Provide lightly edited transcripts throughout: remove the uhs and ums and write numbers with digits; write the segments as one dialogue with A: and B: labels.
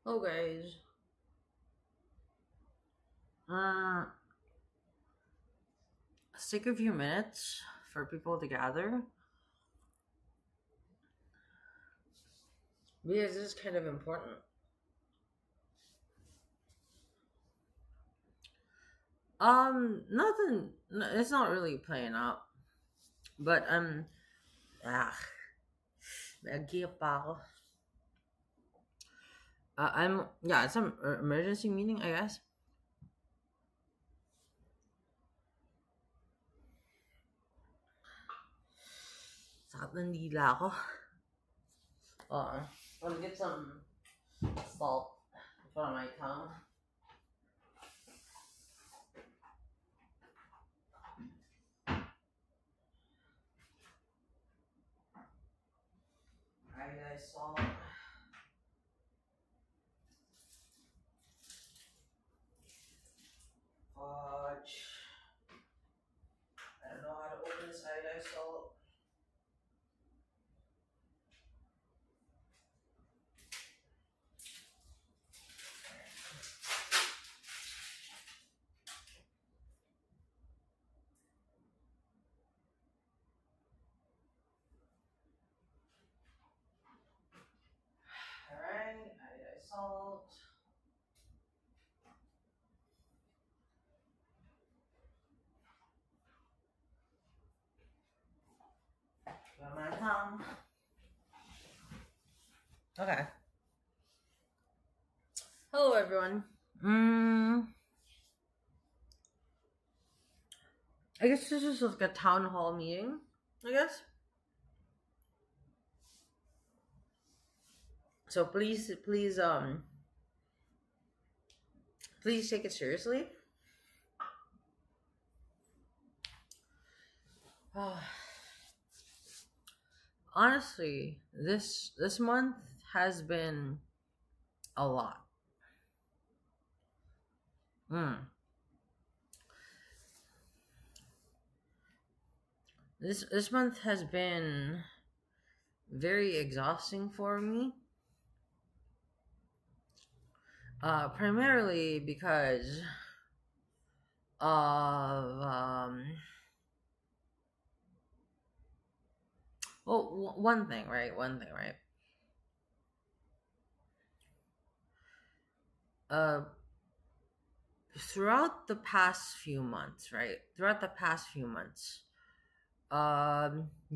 A: Oh, guys. Uh, let's take a few minutes for people to gather because this is kind of important. Nothing. It's not really playing out, but ah, nag-give pa ako. It's an emergency meeting, I guess. Sakit ng dila ako. I'll get some salt in front of my tongue. Iodized salt. Fudge. I don't know how to open this iodized salt. Alright, iodized salt. Got my tongue. Okay. Hello, everyone. I guess this is like a town hall meeting, I guess. So please take it seriously. Honestly, this month has been a lot. This month has been very exhausting for me. Primarily because of one thing, right? Throughout the past few months, right?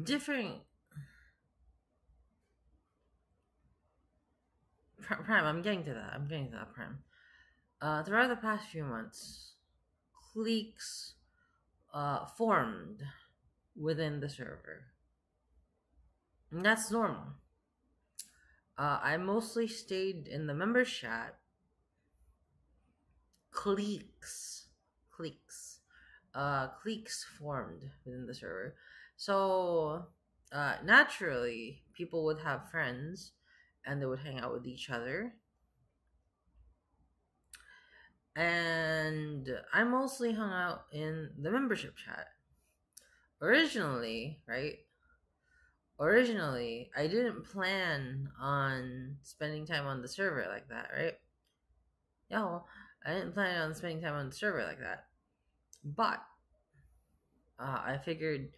A: Different Prime. I'm getting to that, Prime. Throughout the past few months, cliques formed within the server. And that's normal. I mostly stayed in the members chat. Cliques formed within the server. So naturally, people would have friends and they would hang out with each other. And I mostly hung out in the membership chat. Originally, I didn't plan on spending time on the server like that, right? Yeah, well, I didn't plan on spending time on the server like that. But I figured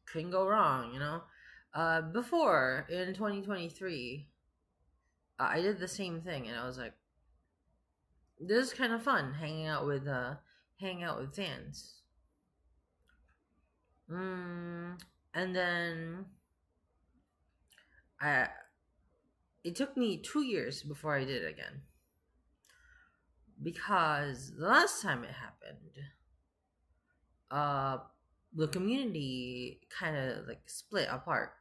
A: couldn't go wrong, you know? Before, in 2023, I did the same thing, and I was like, this is kind of fun, hanging out with fans. And then it took me 2 years before I did it again. Because the last time it happened, the community kind of like split apart.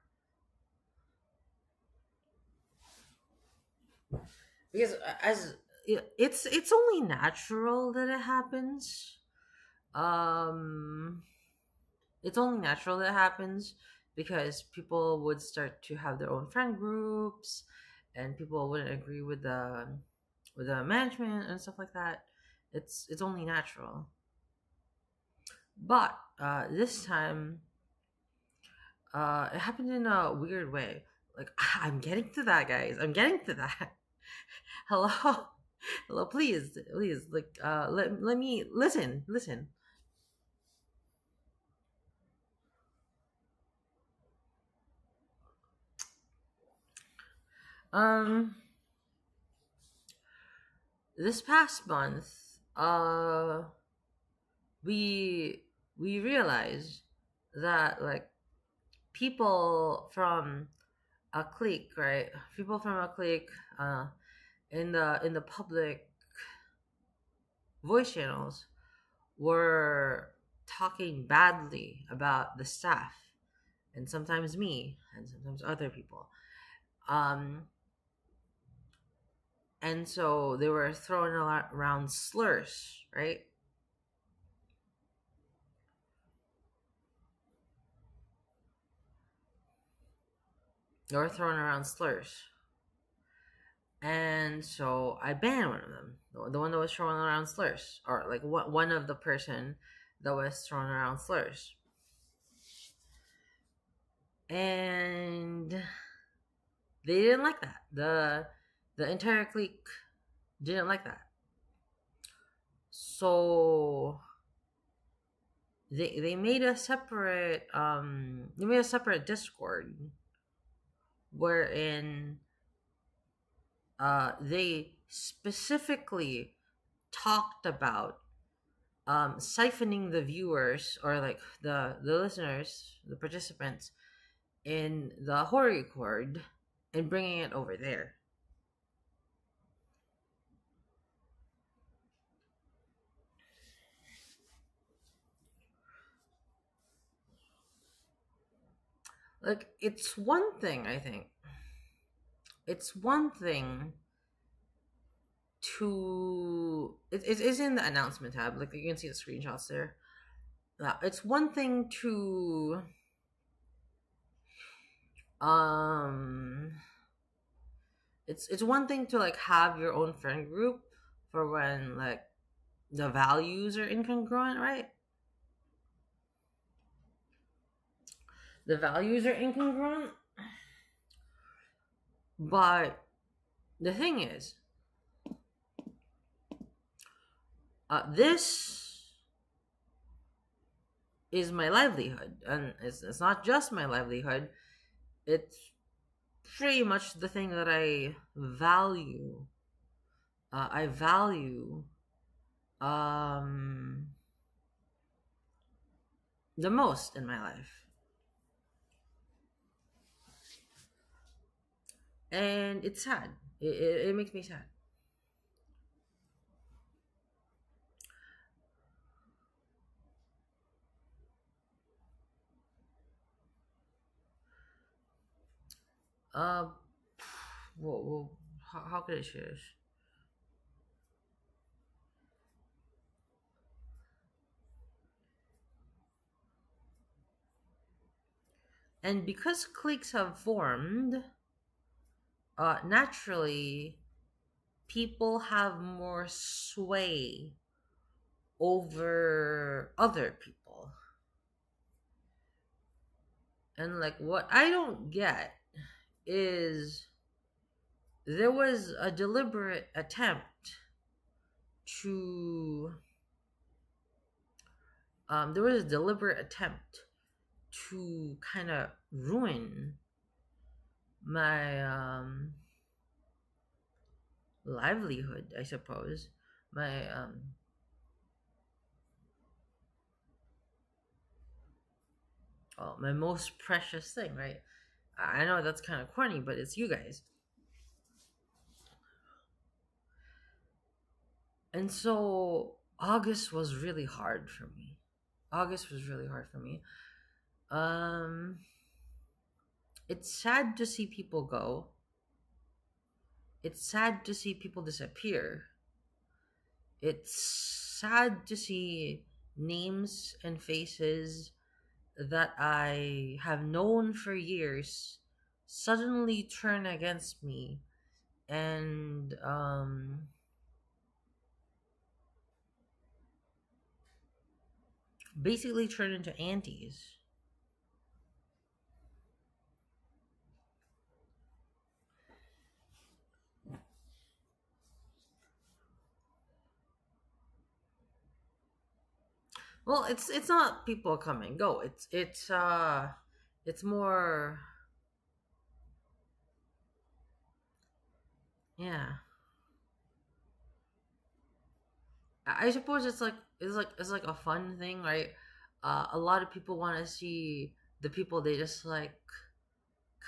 A: Because as it's only natural that it happens. It's only natural that it happens because people would start to have their own friend groups, and people wouldn't agree with the management and stuff like that. It's only natural. But this time, it happened in a weird way. Like, I'm getting to that, guys. I'm getting to that. Hello, hello. Please, please. Like, let me listen. Um, this past month, we we realized that like people from a clique, right? People from a clique, in the public voice channels were talking badly about the staff, and sometimes me, and sometimes other people. Um, and so they were throwing around slurs, right? They were throwing around slurs. And so I banned one of them, the one that was throwing around slurs, or like one of the person that was throwing around slurs. And they didn't like that. The entire clique didn't like that. So they made a separate Discord wherein they specifically talked about siphoning the viewers, or like the listeners, the participants in the Hori chord, and bringing it over there. Like, it's one thing, I think. It's one thing it is in the announcement tab. Like, you can see the screenshots there. It's one thing to um it's one thing to like have your own friend group for when like the values are incongruent, right? The values are incongruent. But the thing is, this is my livelihood, and it's not just my livelihood. It's pretty much the thing that I value. I value um, the most in my life, and it's sad. It makes me sad. Uh, well, how could I share this? And because cliques have formed, naturally, people have more sway over other people. And like, what I don't get is there was a deliberate attempt to there was a deliberate attempt to kind of ruin my livelihood, I suppose. My my most precious thing, right? I know that's kind of corny, but it's you guys. And so August was really hard for me. August was really hard for me. Um, it's sad to see people go. It's sad to see people disappear. It's sad to see names and faces that I have known for years suddenly turn against me and basically turn into antis. Well, it's not people come and go. It's more, yeah. I suppose it's like a fun thing, right? A lot of people want to see the people they just like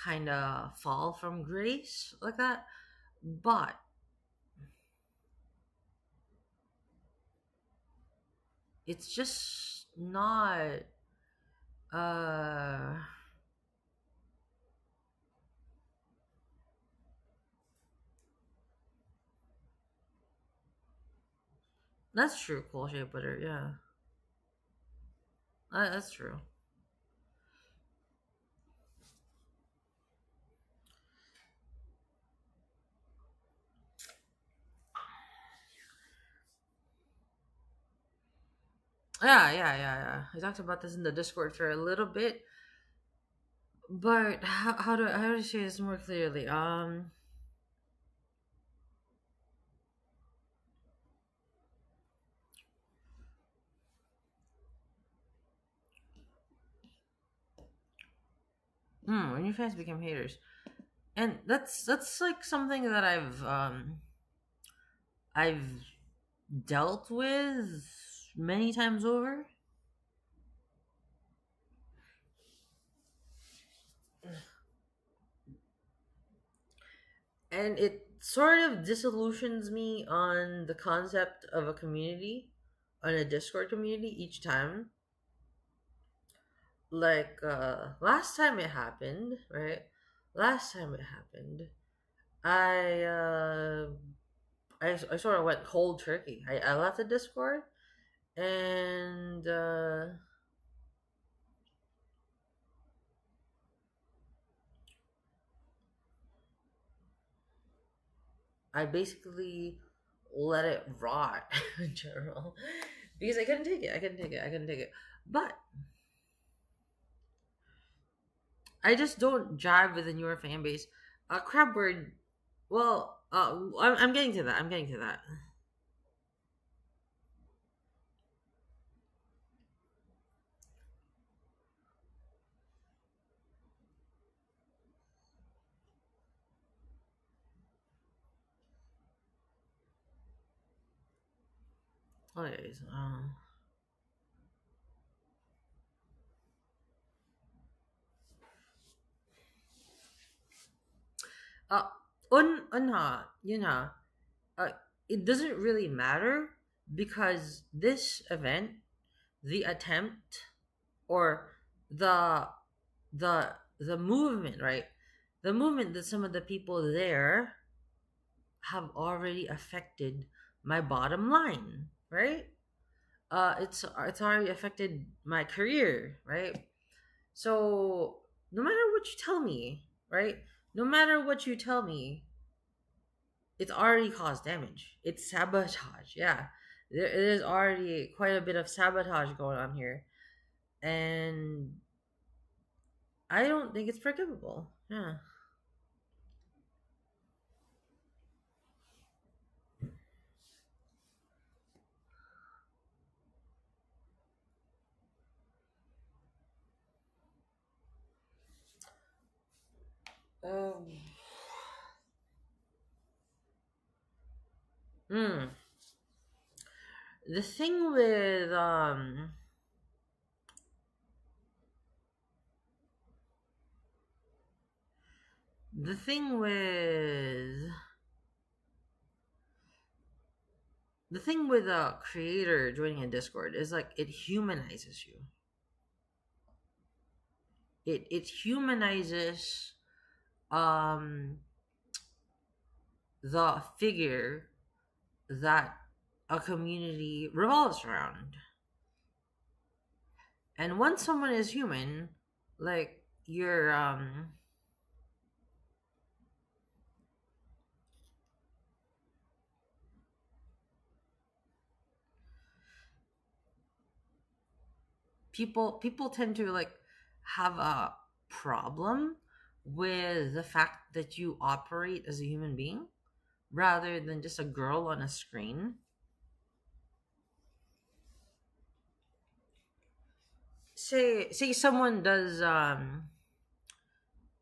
A: kind of fall from grace like that, but it's just not. Uh, that's true. Cool shea butter, yeah, that's true. Yeah, yeah, yeah, yeah. I talked about this in the Discord for a little bit, but how do I say this more clearly? When your fans become haters, and that's like something that I've dealt with many times over, and it sort of disillusions me on the concept of a community, on a Discord community each time. Like last time it happened, right? Last time it happened, I I sort of went cold turkey. I left the Discord, and I basically let it rot in general because I couldn't take it. I couldn't take it. I couldn't take it. But I just don't jive with the newer fan base. Crab word. Well, I'm getting to that. I'm getting to that. Anyways, uh, yun ha, uh, it doesn't really matter because this event, the attempt, or the the movement, right? The movement that some of the people there have already affected my bottom line, right? It's already affected my career, right? So no matter what you tell me, right? No matter what you tell me, it's already caused damage. It's sabotage. Yeah, there is already quite a bit of sabotage going on here, and I don't think it's forgivable. Yeah. Um. Hmm. The thing with the thing with the thing with a creator joining a Discord is like it humanizes you. It humanizes um the figure that a community revolves around. And once someone is human, like you're people tend to like have a problem with the fact that you operate as a human being rather than just a girl on a screen. say someone does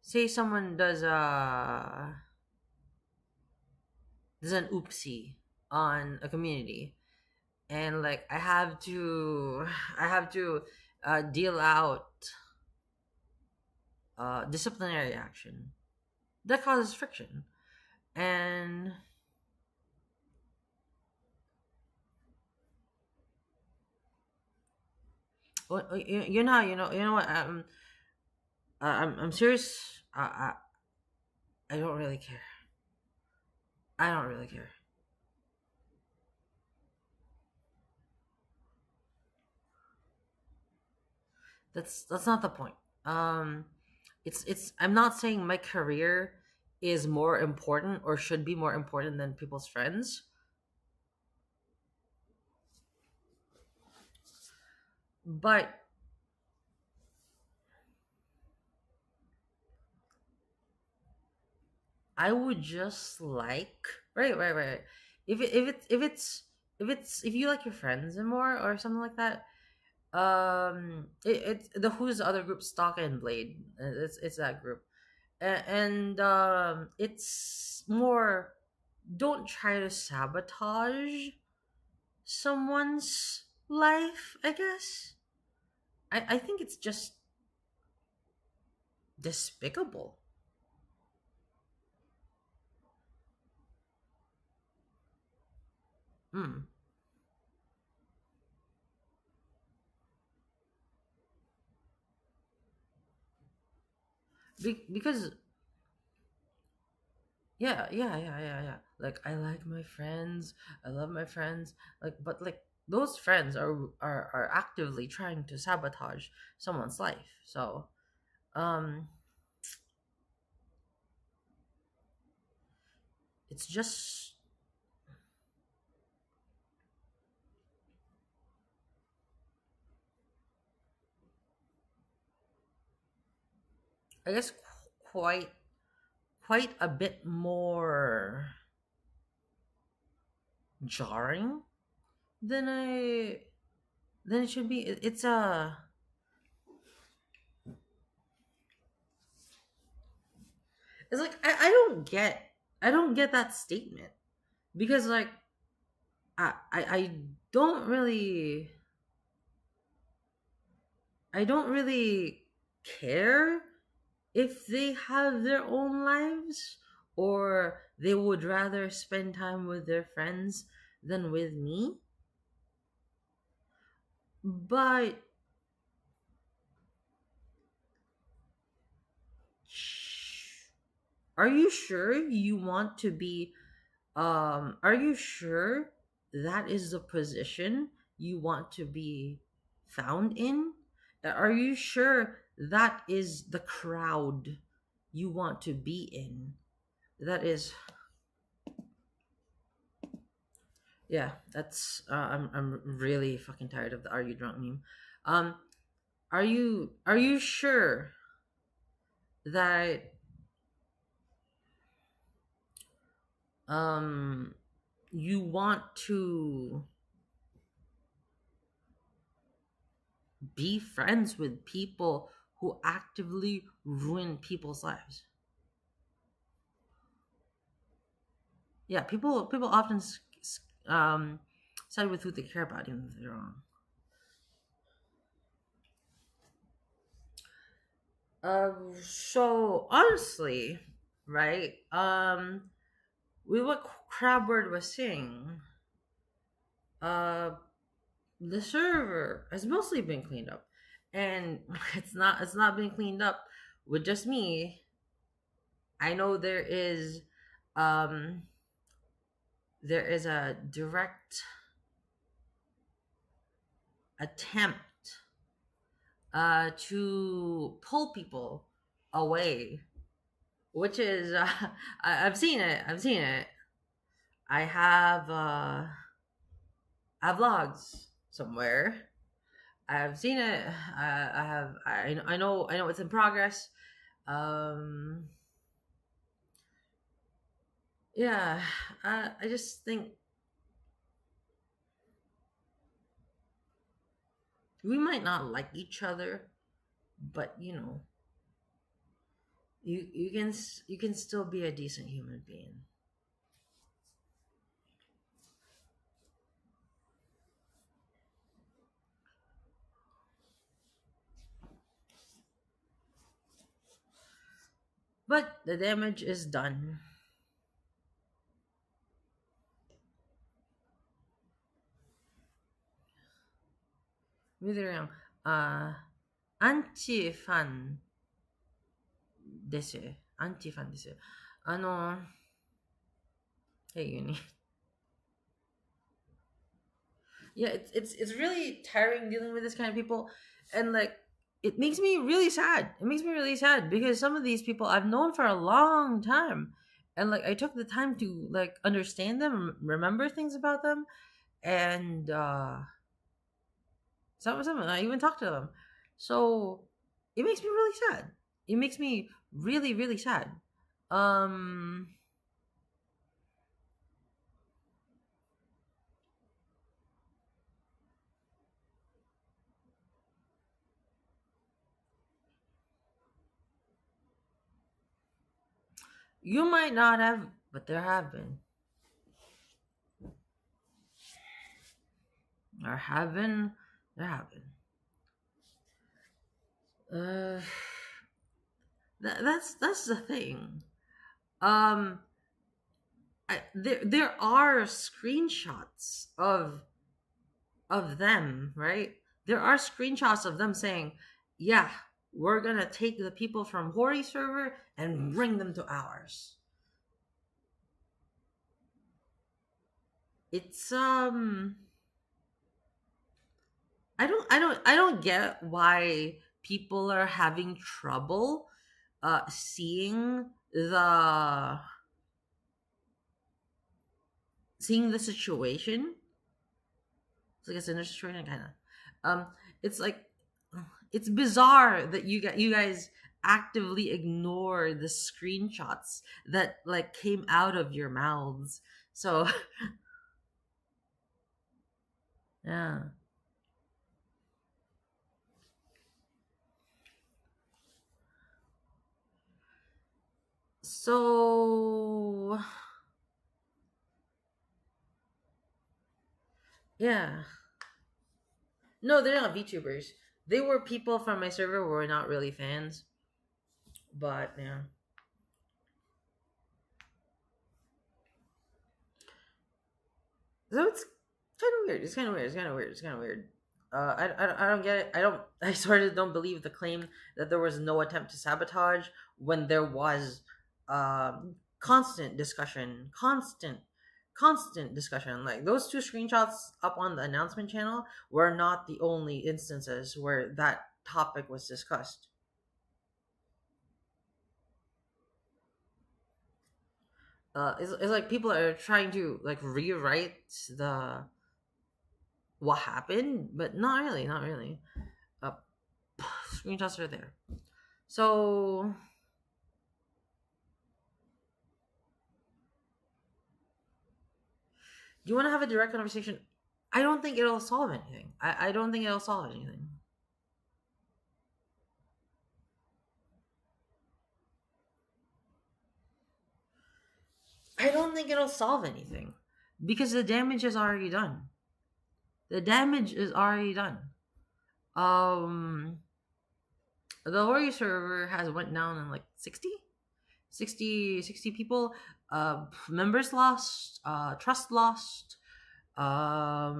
A: say someone does an oopsie on a community, and like I have to deal out disciplinary action that causes friction. And you know what, I'm serious. I don't really care. I don't really care. That's not the point. Um, it's I'm not saying my career is more important or should be more important than people's friends, but I would just like, right. If you like your friends and more or something like that, it's the who's the other group, Stock and Blade. It's that group, and it's more, don't try to sabotage someone's life, I guess. I think it's just despicable. Hmm. Because yeah. Like, I like my friends, I love my friends, like, but like, those friends are actively trying to sabotage someone's life. So, um, it's just, I guess, quite quite a bit more jarring than I than it should be. It's a, it's like, I don't get that statement, because like, I don't really, I don't really care if they have their own lives, or they would rather spend time with their friends than with me. But are you sure you want to be, are you sure that is the position you want to be found in? Are you sure that is the crowd you want to be in? That is, yeah, that's, I'm really fucking tired of the "Are you drunk" meme. Um, are you sure that um you want to be friends with people who actively ruin people's lives? Yeah, people often side with who they care about, even if they're wrong. So honestly, right? With what Crabword was saying, uh, the server has mostly been cleaned up, and it's not been cleaned up with just me. I know um there is a direct attempt to pull people away, which is, I've seen it. I have logs somewhere. I've seen it. I have. I know it's in progress. Um, yeah. I just think We might not like each other, but you can still be a decent human being. But the damage is done. Midori anti fan です。アンチファンです。hey Uni. Yeah, it's really tiring dealing with this kind of people, and like it makes me really sad. It makes me really sad because some of these people I've known for a long time, and like I took the time to like understand them, remember things about them, and some I even talked to them. So it makes me really sad. It makes me really really sad. Um, you might not have, but there have been. There have been. There have been. Uh, that's the thing. Um, there are screenshots of them, right? There are screenshots of them saying, "Yeah, we're gonna take the people from Hori server and bring them to ours." It's I don't get why people are having trouble seeing the situation. It's like a sinister situation, kind of. It's like it's bizarre that you guys actively ignore the screenshots that like came out of your mouths. So yeah. So yeah. No, they're not VTubers. They were people from my server who were not really fans. But yeah. So it's kind of weird. It's kind of weird. It's kind of weird. It's kind of weird. I don't get it. I sort of don't believe the claim that there was no attempt to sabotage when there was constant discussion, constant discussion. Like those two screenshots up on the announcement channel were not the only instances where that topic was discussed. It's like people are trying to like rewrite the what happened, but not really, not really. Uh, screenshots are there. So do you want to have a direct conversation? I don't think it'll solve anything. I don't think it'll solve anything. I don't think it'll solve anything because the damage is already done. The damage is already done. Um, the Hori server has went down in like 60 people. Members lost. Trust lost. I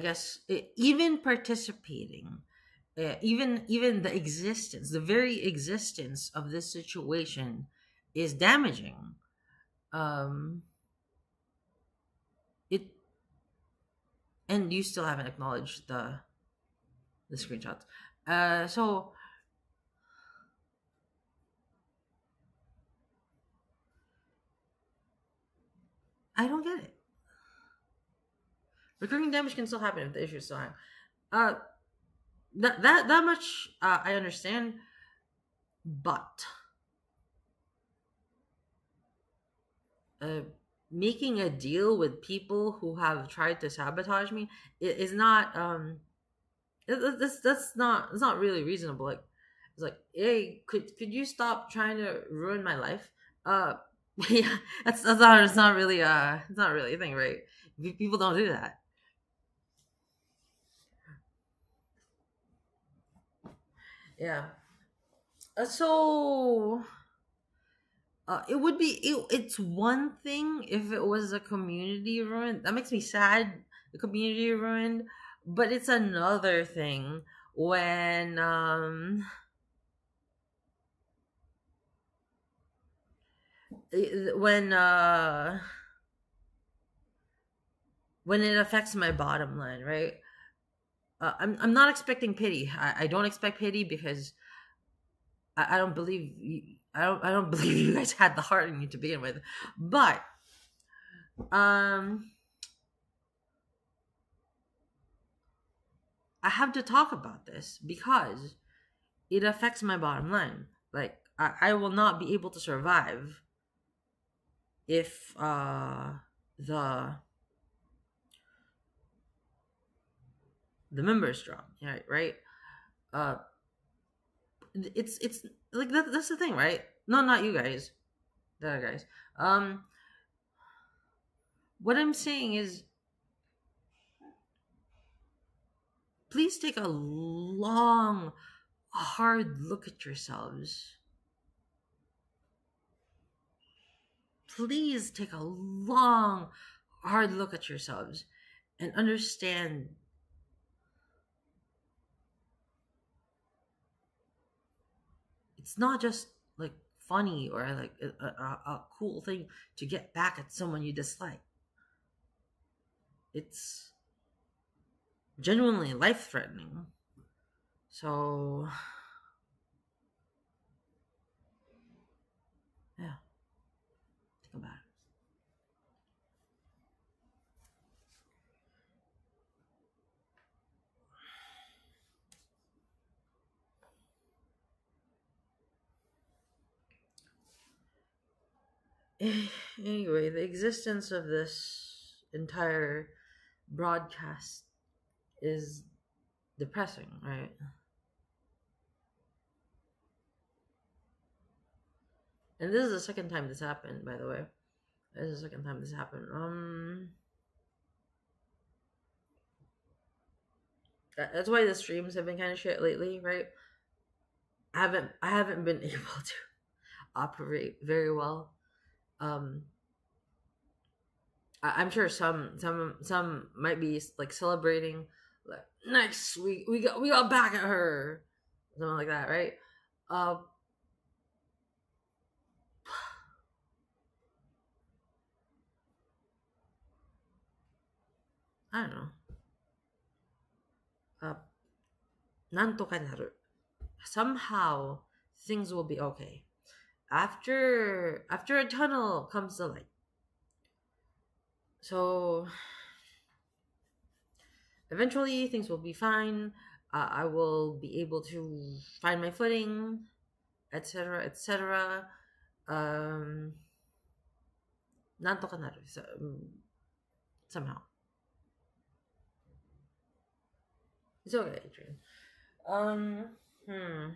A: guess even participating, even the existence, the very existence of this situation is damaging. It and you still haven't acknowledged the screenshots. So I don't get it. Recurring damage can still happen if the issue is still high. That much I understand, but making a deal with people who have tried to sabotage me is not that's not really reasonable. Like, it's like, hey, could you stop trying to ruin my life? Uh, yeah, that's not, it's not really a thing, right? People don't do that. Yeah. So it would be it's one thing if it was a community ruined. That makes me sad. The community ruined, but it's another thing when when when it affects my bottom line, right? I'm not expecting pity. I don't expect pity because I don't believe I don't believe you guys had the heart in you to begin with. But um I have to talk about this because it affects my bottom line. Like, I will not be able to survive if the the members drop. Yeah, right. Uh, it's like that's the thing, right? No, not you guys, the other guys. What I'm saying is, please take a long, hard look at yourselves. Please take a long, hard look at yourselves and understand it's not just like funny or like a cool thing to get back at someone you dislike. It's genuinely life threatening. So, yeah, think about it. Anyway, the existence of this entire broadcast is depressing, right? And this is the second time this happened, by the way. This is the second time this happened. That's why the streams have been kind of shit lately, right? I haven't been able to operate very well. Um, I'm sure some might be like celebrating, like, nice, we got back at her, something like that, right? Uh, I don't know. Uh, Nanto ka naru. Somehow things will be okay. After a tunnel comes the light. So eventually things will be fine. I will be able to find my footing, etc., etc. Um, nanto ka naru. So, somehow it's okay, Adrian. Um, hmm.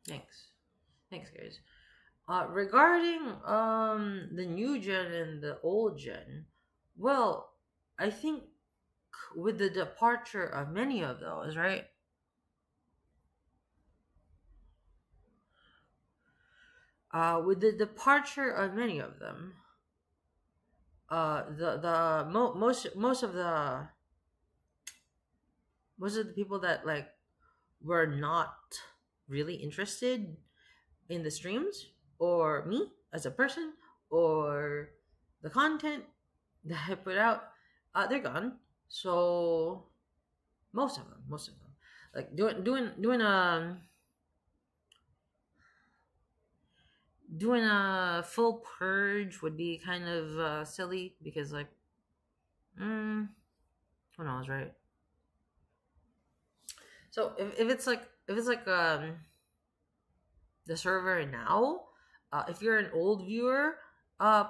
A: Thanks, thanks, guys. Regarding the new gen and the old gen, well, I think with the departure of many of those, right? With the departure of many of them, most of the people that like were not really interested in the streams or me as a person or the content that I put out, they're gone. So most of them, like doing a full purge would be kind of silly because like, who knows, right? So if it's like the server now. If you're an old viewer, uh,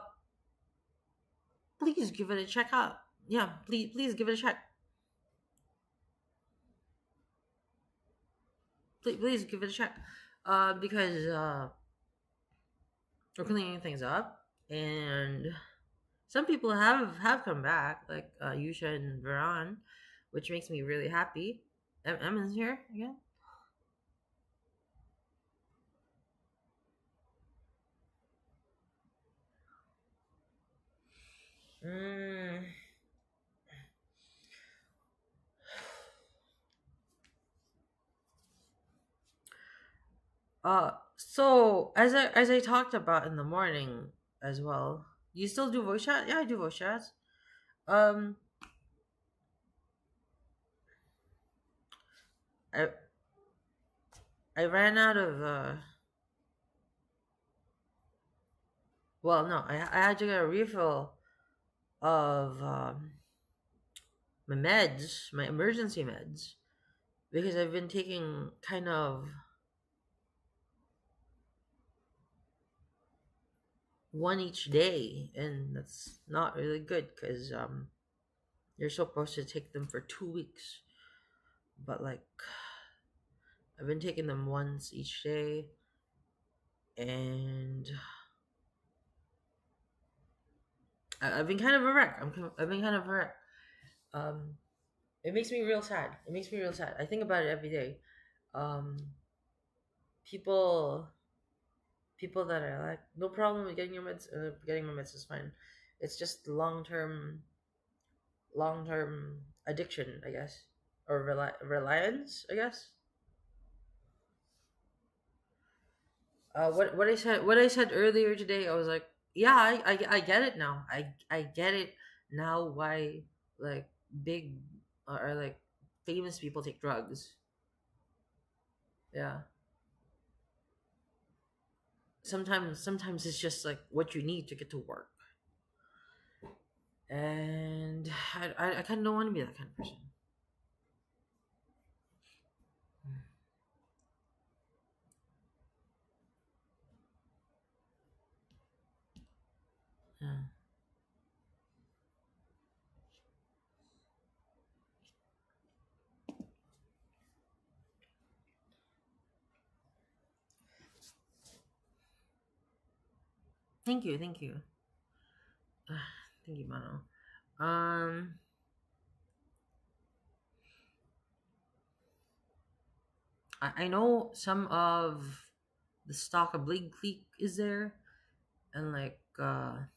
A: please give it a check out. Yeah, please give it a check. Please give it a check. Because we're cleaning things up, and some people have come back, like Yusha and Veron, which makes me really happy. Emma's here again. Mm. So as I talked about in the morning as well, you still do voice chat? Yeah, I do voice chats. Um, I I ran out of well, no, I had to get a refill of my meds, my emergency meds, because I've been taking kind of one each day, and that's not really good because you're supposed to take them for 2 weeks, but like I've been taking them once each day, and I've been kind of a wreck. I've been kind of a wreck. Um, it makes me real sad. It makes me real sad. I think about it every day. Um, people people that are like, no problem with getting your meds. Getting my meds is fine. It's just long term addiction, I guess, or reliance, I guess. What I said earlier today, I was like, yeah, I get it now. I get it now why like big or like famous people take drugs. Yeah. Sometimes it's just like what you need to get to work. And I kind of don't want to be that kind of person. Yeah. Thank you, thank you. Thank you, Mano. Um I know some of the stock of Blade Clique is there, and like some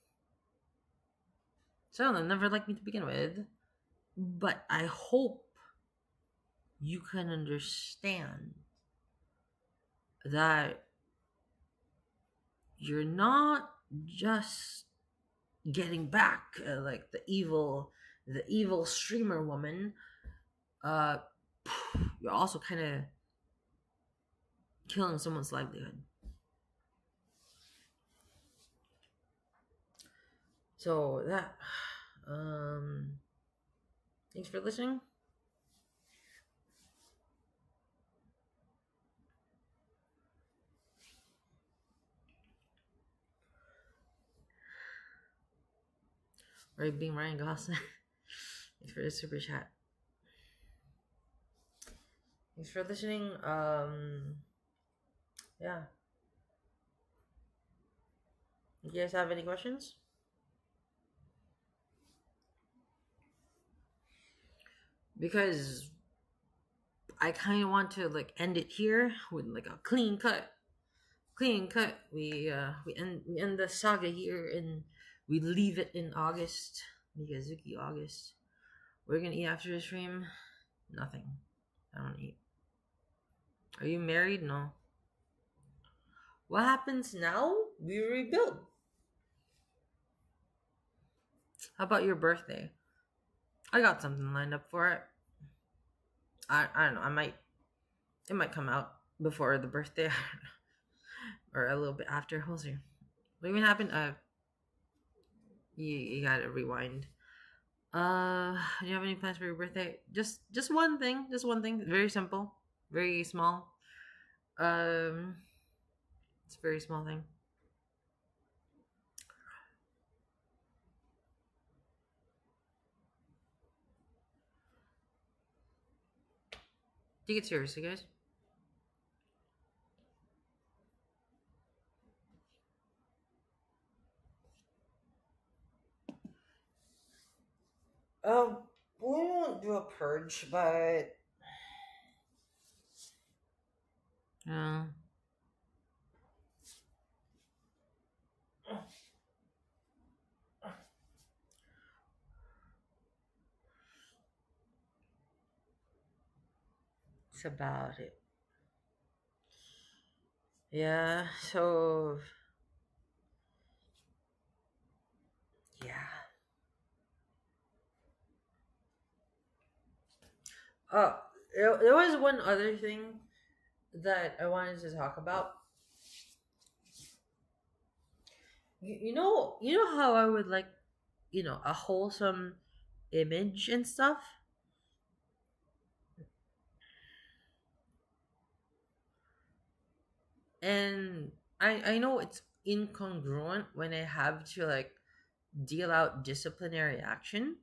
A: of them never liked me to begin with. But I hope you can understand that you're not just getting back like the evil streamer woman. Uh, you're also kind of killing someone's livelihood. So that um thanks for listening. Or being Ryan Gosling. Thanks for the super chat. Thanks for listening. Yeah. You guys have any questions? Because I kind of want to like end it here with like a clean cut. Clean cut. We end the saga here and we leave it in August. Mikazuki August. We're gonna eat after the stream. Nothing. I don't eat. Are you married? No. What happens now? We rebuild. How about your birthday? I got something lined up for it. I don't know. It might come out before the birthday or a little bit after. We'll see. What even happened? You gotta rewind. Do you have any plans for your birthday? Just one thing. Just one thing. Very simple. Very small. Um, It's a very small thing. Take it seriously, guys. We won't do a purge, but uh, it's about it. Yeah. So yeah. Oh, there was one other thing that I wanted to talk about. You know how I would like, a wholesome image and stuff. And I know it's incongruent when I have to like deal out disciplinary action.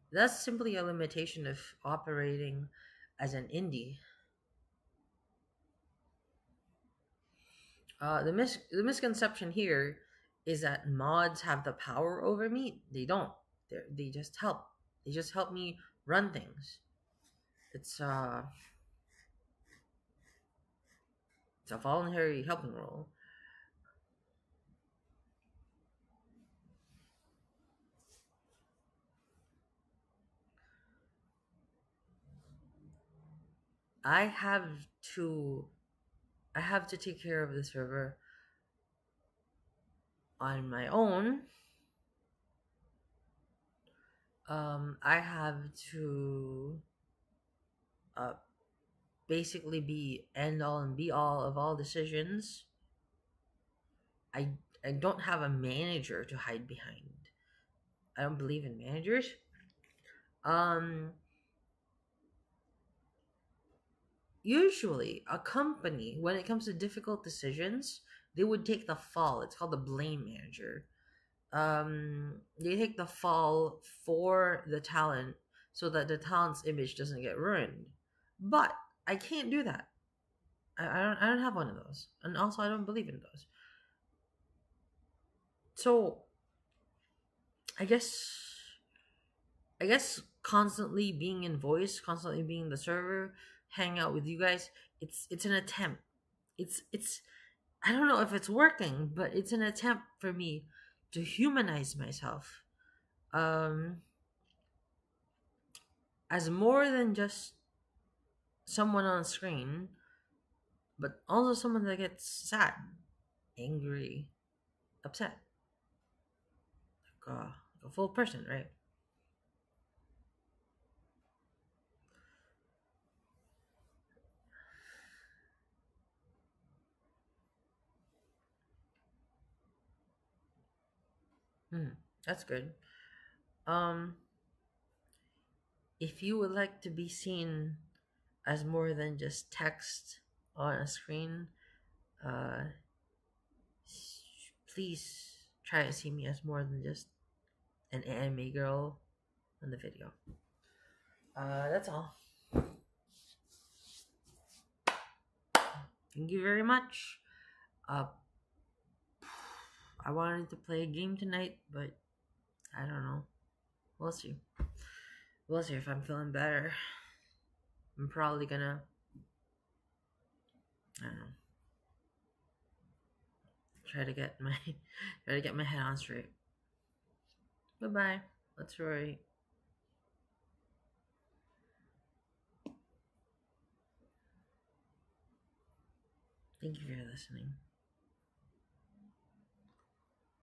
A: That's simply a limitation of operating as an indie. The misconception here is that mods have the power over me. They don't. They just help. They just help me run things. It's uh, it's a voluntary helping role. I have to I have to take care of the server on my own. I have to uh, basically be end all and be all of all decisions. I I don't have a manager to hide behind. I don't believe in managers. Um, Usually a company, when it comes to difficult decisions, they would take the fall. It's called the blame manager. They take the fall for the talent so that the talent's image doesn't get ruined. But I can't do that. I don't have one of those, and also I don't believe in those. So I guess I guess constantly being in voice, constantly being in the server, hang out with you guys. It's an attempt. It's I don't know if it's working, but it's an attempt for me to humanize myself. Um, as more than just someone on screen, but also someone that gets sad, angry, upset, like a full person, right? Hmm, that's good. Um, if you would like to be seen as more than just text on a screen, uh, please try to see me as more than just an anime girl in the video. That's all. Thank you very much. Uh, I wanted to play a game tonight, but I don't know. We'll see. We'll see if I'm feeling better. I'm probably gonna, I don't know, try to get my try to get my head on straight. Bye bye. That's right. Thank you for listening.